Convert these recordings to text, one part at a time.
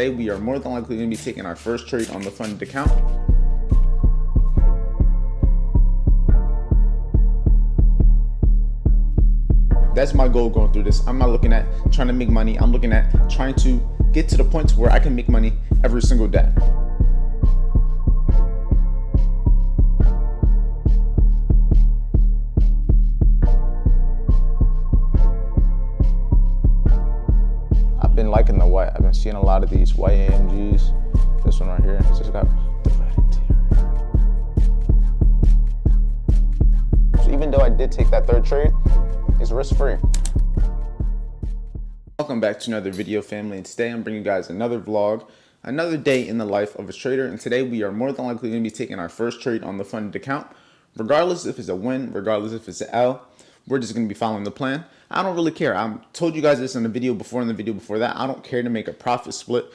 Today we are more than likely going to be taking our first trade on the funded account. That's my goal going through this. I'm not looking at trying to make money. I'm looking at trying to get to the point where I can make money every single day. I've been liking the white. I've been seeing a lot of these white AMGs. This one right here, it's just got the red interior. So even though I did take that third trade, it's risk-free. Welcome back to another video, family, and today I'm bringing you guys another vlog, another day in the life of a trader, and today we are more than likely going to be taking our first trade on the funded account. Regardless if it's a win, regardless if it's an L, we're just going to be following the plan. I don't really care. I told you guys this in the video before and the video before that. I don't care to make a profit split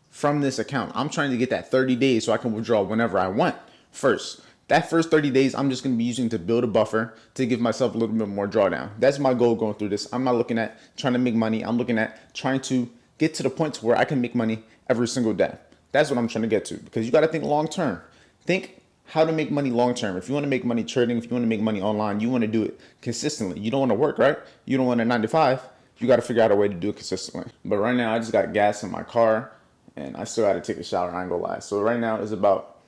from this account. I'm trying to get that 30 days so I can withdraw whenever I want first. That first 30 days, I'm just going to be using to build a buffer to give myself a little bit more drawdown. That's my goal going through this. I'm not looking at trying to make money. I'm looking at trying to get to the point where I can make money every single day. That's what I'm trying to get to, because you got to think long term. Think how to make money long term. If you want to make money trading, if you want to make money online, you want to do it consistently. You don't want to work, right? You don't want a 9 to 5. You got to figure out a way to do it consistently. But right now, I just got gas in my car, and I still got to take a shower. I ain't gonna lie. So right now it's about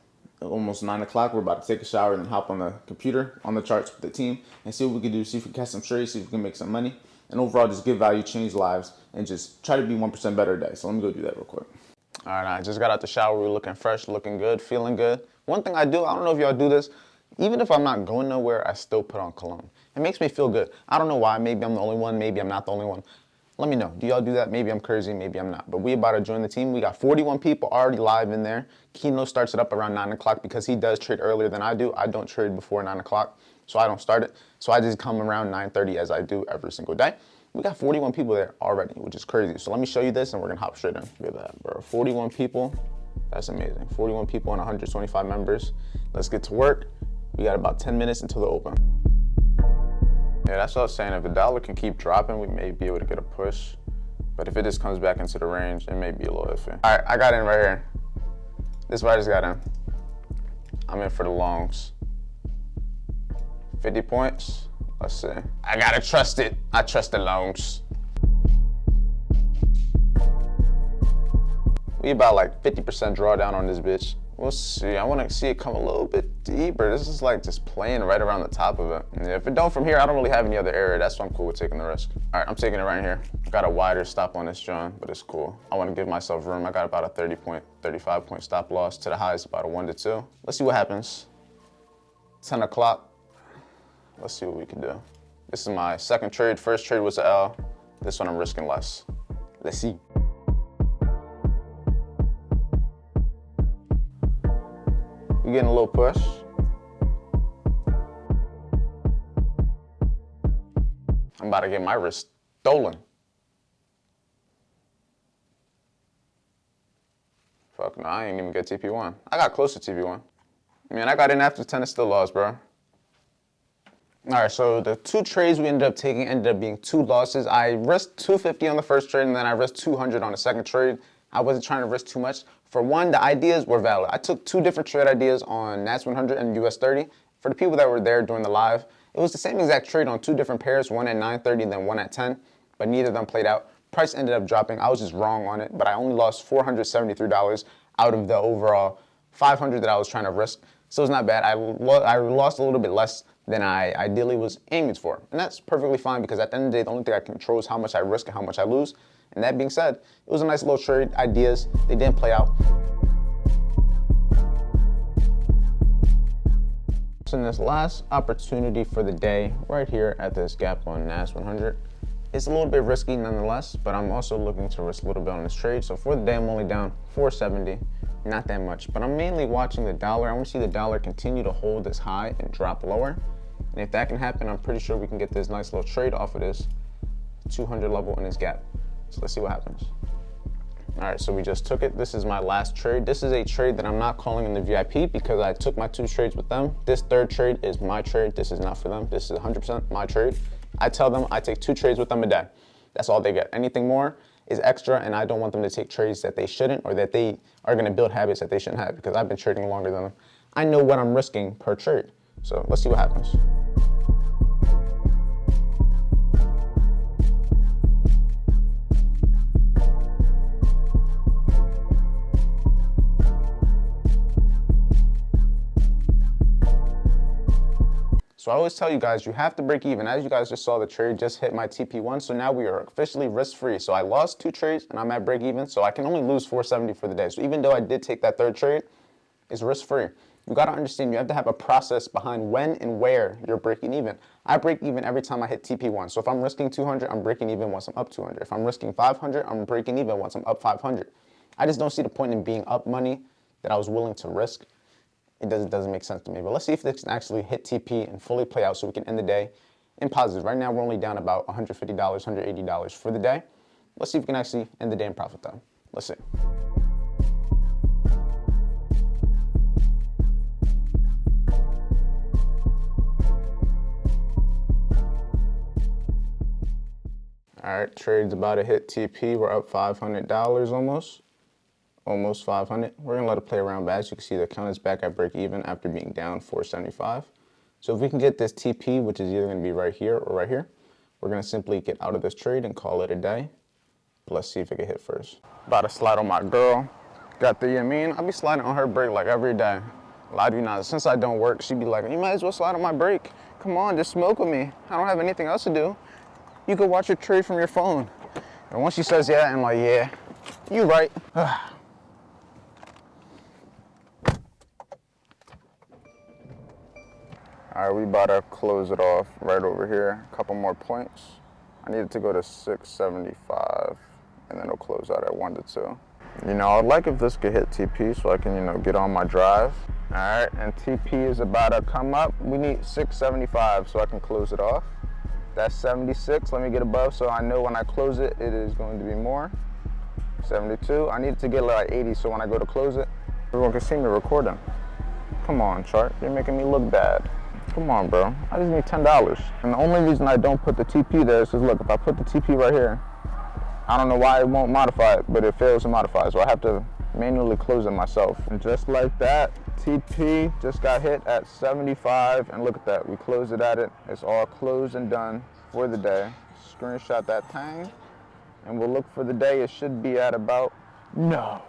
almost 9 o'clock. We're about to take a shower and then hop on the computer, on the charts with the team, and see what we can do, see if we can catch some trades, see if we can make some money, and overall just give value, change lives, and just try to be 1% better a day. So let me go do that real quick. All right, I just got out the shower. We're looking fresh, looking good, feeling good. One thing I do, I don't know if y'all do this, even if I'm not going nowhere, I still put on cologne. It makes me feel good. I don't know why. Maybe I'm the only one. Maybe I'm not the only one. Let me know. Do y'all do that? Maybe I'm crazy, maybe I'm not. But we about to join the team. We got 41 people already live in there. Kino starts it up around 9 o'clock because he does trade earlier than I do. I don't trade before 9 o'clock, so I don't start it. So I just come around 9:30 as I do every single day. We got 41 people there already, which is crazy. So let me show you this and we're gonna hop straight in. Look at that, bro. 41 people. That's amazing. 41 people and 125 members. Let's get to work. We got about 10 minutes until the open. Yeah, that's what I was saying. If the dollar can keep dropping, we may be able to get a push. But if it just comes back into the range, it may be a little iffy. All right, I got in right here. This right just got in. I'm in for the longs. 50 points. Let's see. I gotta trust it. I trust the longs. We about like 50% drawdown on this bitch. We'll see. I want to see it come a little bit deeper. This is like just playing right around the top of it. And if it don't from here, I don't really have any other area. That's why I'm cool with taking the risk. All right, I'm taking it right here. Got a wider stop on this John, but it's cool. I want to give myself room. I got about a 35 point stop loss. To the highest, about a 1 to 2. Let's see what happens. 10 o'clock. Let's see what we can do. This is my second trade. First trade was an L. This one I'm risking less. Let's see. We getting a little push. I'm about to get my wrist stolen. Fuck no, I ain't even get TP1. I got close to TP1. Man, I got in after 10 and still lost, bro. All right, so the 2 trades we ended up taking ended up being 2 losses. I risked 250 on the first trade and then I risked 200 on the second trade. I wasn't trying to risk too much. For one, the ideas were valid. I took 2 different trade ideas on NAS 100 and US 30. For the people that were there during the live, it was the same exact trade on 2 different pairs, one at 9:30 and then one at 10, but neither of them played out. Price ended up dropping. I was just wrong on it, but I only lost $473 out of the overall 500 that I was trying to risk. So it's not bad. I lost a little bit less than I ideally was aiming for. And that's perfectly fine because at the end of the day, the only thing I control is how much I risk and how much I lose. And that being said, it was a nice little trade, ideas, they didn't play out. So in this last opportunity for the day, right here at this gap on NAS 100, it's a little bit risky nonetheless, but I'm also looking to risk a little bit on this trade. So for the day, I'm only down 470, not that much, but I'm mainly watching the dollar. I want to see the dollar continue to hold this high and drop lower. And if that can happen, I'm pretty sure we can get this nice little trade off of this 200 level in this gap. So let's see what happens. All right, so we just took it. This is my last trade. This is a trade that I'm not calling in the VIP because I took my 2 trades with them. This third trade is my trade. This is not for them. This is 100% my trade. I tell them I take 2 trades with them a day. That's all they get. Anything more, is extra, and I don't want them to take trades that they shouldn't, or that they are going to build habits that they shouldn't have, because I've been trading longer than them. I know what I'm risking per trade. So let's see what happens. So I always tell you guys, you have to break even. As you guys just saw, the trade just hit my TP1, so now we are officially risk-free. So I lost 2 trades, and I'm at break even, so I can only lose 470 for the day. So even though I did take that 3rd trade, it's risk-free. You got to understand, you have to have a process behind when and where you're breaking even. I break even every time I hit TP1. So if I'm risking 200, I'm breaking even once I'm up 200. If I'm risking 500, I'm breaking even once I'm up 500. I just don't see the point in being up money that I was willing to risk. It doesn't make sense to me. But let's see if this can actually hit TP and fully play out so we can end the day in positive. Right now, we're only down about $150, $180 for the day. Let's see if we can actually end the day in profit, though. Let's see. All right, trade's about to hit TP. We're up $500 almost 500. We're gonna let it play around, but as you can see, the account is back at break even after being down 475. So if we can get this TP, which is either gonna be right here or right here, we're gonna simply get out of this trade and call it a day. But let's see if it can hit first. About to slide on my girl. Got the Yamin. I'll be sliding on her break like every day. A lot of you know, since I don't work, she'd be like, you might as well slide on my break. Come on, just smoke with me. I don't have anything else to do. You could watch your trade from your phone. And once she says yeah, I'm like, yeah, you right. All right, we about to close it off right over here. A couple more points. I need it to go to 675, and then it'll close out at 1 to 2. You know, I'd like if this could hit TP so I can, you know, get on my drive. All right, and TP is about to come up. We need 675 so I can close it off. That's 76. Let me get above so I know when I close it, it is going to be more. 72. I need to get like 80 so when I go to close it, everyone can see me recording. Come on, chart. You're making me look bad. Come on, bro. I just need $10. And the only reason I don't put the TP there is because, look, if I put the TP right here, I don't know why it won't modify it, but it fails to modify. So I have to manually close it myself. And just like that, TP just got hit at 75. And look at that. We closed it at it. It's all closed and done for the day. Screenshot that thing. And we'll look for the day. It should be at about, no.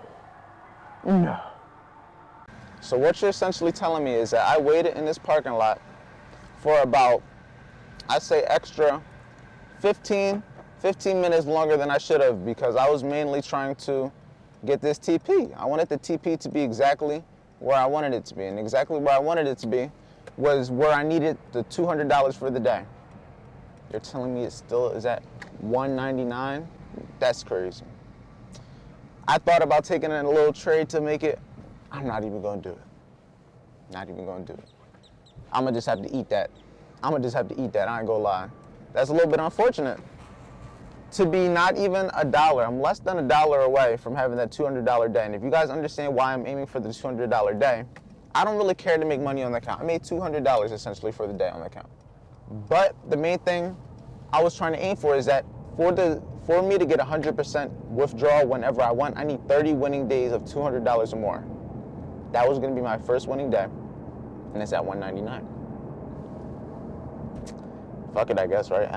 So what you're essentially telling me is that I waited in this parking lot for about, I'd say extra 15 minutes longer than I should have, because I was mainly trying to get this TP. I wanted the TP to be exactly where I wanted it to be. And exactly where I wanted it to be was where I needed the $200 for the day. You're telling me it still is at $199? That's crazy. I thought about taking in a little trade to make it. I'm not even gonna do it. Not even gonna do it. I'm gonna just have to eat that. I ain't gonna lie. That's a little bit unfortunate. To be not even $1, I'm less than $1 away from having that $200 day. And if you guys understand why I'm aiming for the $200 day, I don't really care to make money on the account. I made $200 essentially for the day on the account. But the main thing I was trying to aim for is that for me to get 100% withdrawal whenever I want, I need 30 winning days of $200 or more. That was gonna be my first winning day, and it's at $199. Fuck it, I guess, right?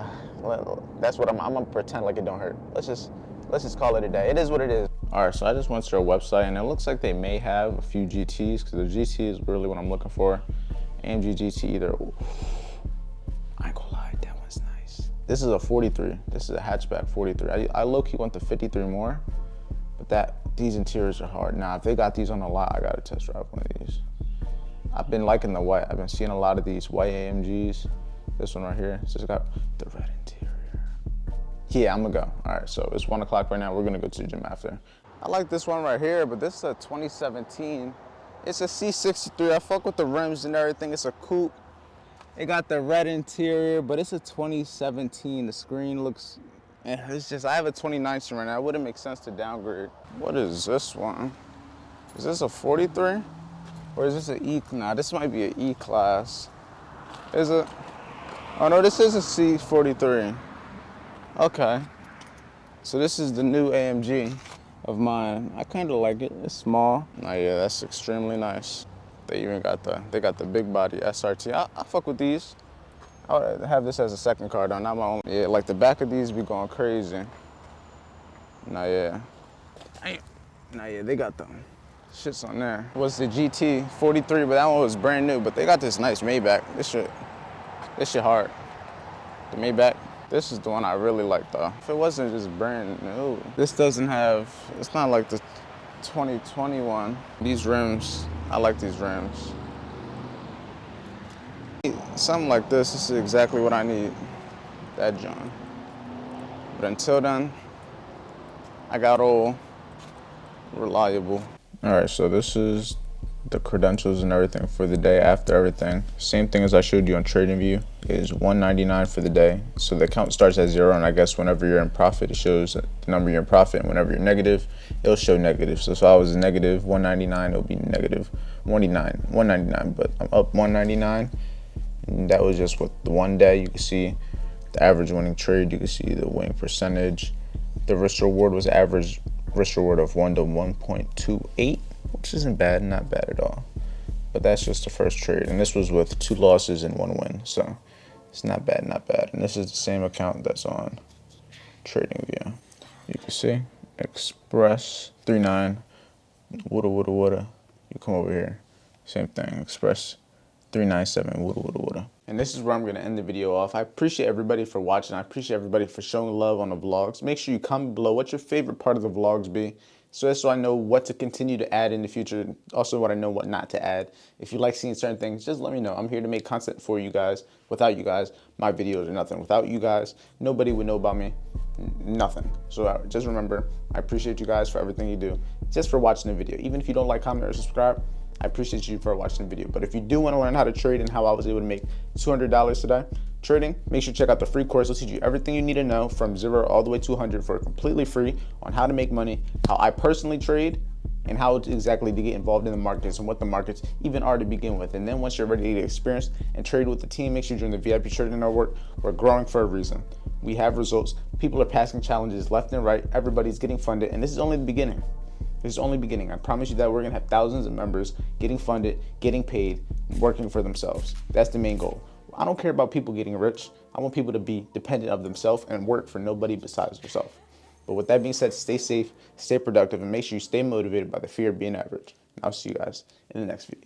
That's what I'm gonna pretend like it don't hurt. Let's just call it a day. It is what it is. All right, so I just went to their website, and it looks like they may have a few GTs, because the GT is really what I'm looking for. AMG GT either. Ooh, I ain't gonna lie, that one's nice. This is a 43. This is a hatchback 43. I low-key want the 53 more, but these interiors are hard. Now, if they got these on the lot, I gotta test drive one of these. I've been liking the white. I've been seeing a lot of these white AMGs. This one right here, it's just got the red interior. Yeah, I'm gonna go. All right, so it's 1 o'clock right now. We're gonna go to the gym after. I like this one right here, but this is a 2017. It's a C63. I fuck with the rims and everything. It's a coupe. It got the red interior, but it's a 2017. The screen looks, it's just, I have a 2019 right now. It wouldn't make sense to downgrade. What is this one? Is this a 43? Or is this an E? Nah, this might be an E class. Is it? Oh no, this is a C43. Okay. So this is the new AMG of mine. I kind of like it. It's small. Oh yeah, that's extremely nice. They even got the big body SRT. I fuck with these. I would have this as a second car though, not my own. Yeah, like the back of these be going crazy. Nah, yeah. Nah, yeah, they got them. Shit's on there. What's the GT 43, but that one was brand new. But they got this nice Maybach. This shit hard. The Maybach. This is the one I really like though. If it wasn't just brand new. This doesn't have, it's not like the 2021. These rims, I like these rims. Something like this is exactly what I need. That John. But until then, I got all reliable. All right, so this is the credentials and everything for the day after everything. Same thing as I showed you on TradingView is $199 for the day. So the account starts at 0, and I guess whenever you're in profit, it shows the number you're in profit, and whenever you're negative, it'll show negative. So if I was negative $199, it'll be negative $199, but I'm up $199, and that was just with the one day. You can see the average winning trade, you can see the winning percentage. The risk reward was average risk reward of 1 to 1.28, which isn't bad, not bad at all. But that's just the first trade, and this was with 2 losses and 1 win, so it's not bad, not bad. And this is the same account that's on TradingView. You can see Express 39, woulda. You come over here, same thing, Express 397, woulda. And this is where I'm going to end the video off. I appreciate everybody for watching. I appreciate everybody for showing love on the vlogs. Make sure you comment below what your favorite part of the vlogs be, so I know what to continue to add in the future. Also, what I know what not to add. If you like seeing certain things, just let me know. I'm here to make content for you guys. Without you guys, my videos are nothing. Without you guys, nobody would know about me. Nothing. So just remember, I appreciate you guys for everything you do. Just for watching the video. Even if you don't like, comment, or subscribe, I appreciate you for watching the video. But if you do want to learn how to trade and how I was able to make $200 today trading, make sure to check out the free course. It'll teach you everything you need to know from 0 all the way to 100 for completely free on how to make money, how I personally trade, and how exactly to get involved in the markets and what the markets even are to begin with. And then once you're ready to get experience and trade with the team, make sure you join the VIP Trading Network. We're growing for a reason. We have results. People are passing challenges left and right. Everybody's getting funded, and this is only the beginning. This is only beginning. I promise you that we're gonna have thousands of members getting funded, getting paid, working for themselves. That's the main goal. I don't care about people getting rich. I want people to be dependent of themselves and work for nobody besides themselves. But with that being said, stay safe, stay productive, and make sure you stay motivated by the fear of being average. And I'll see you guys in the next video.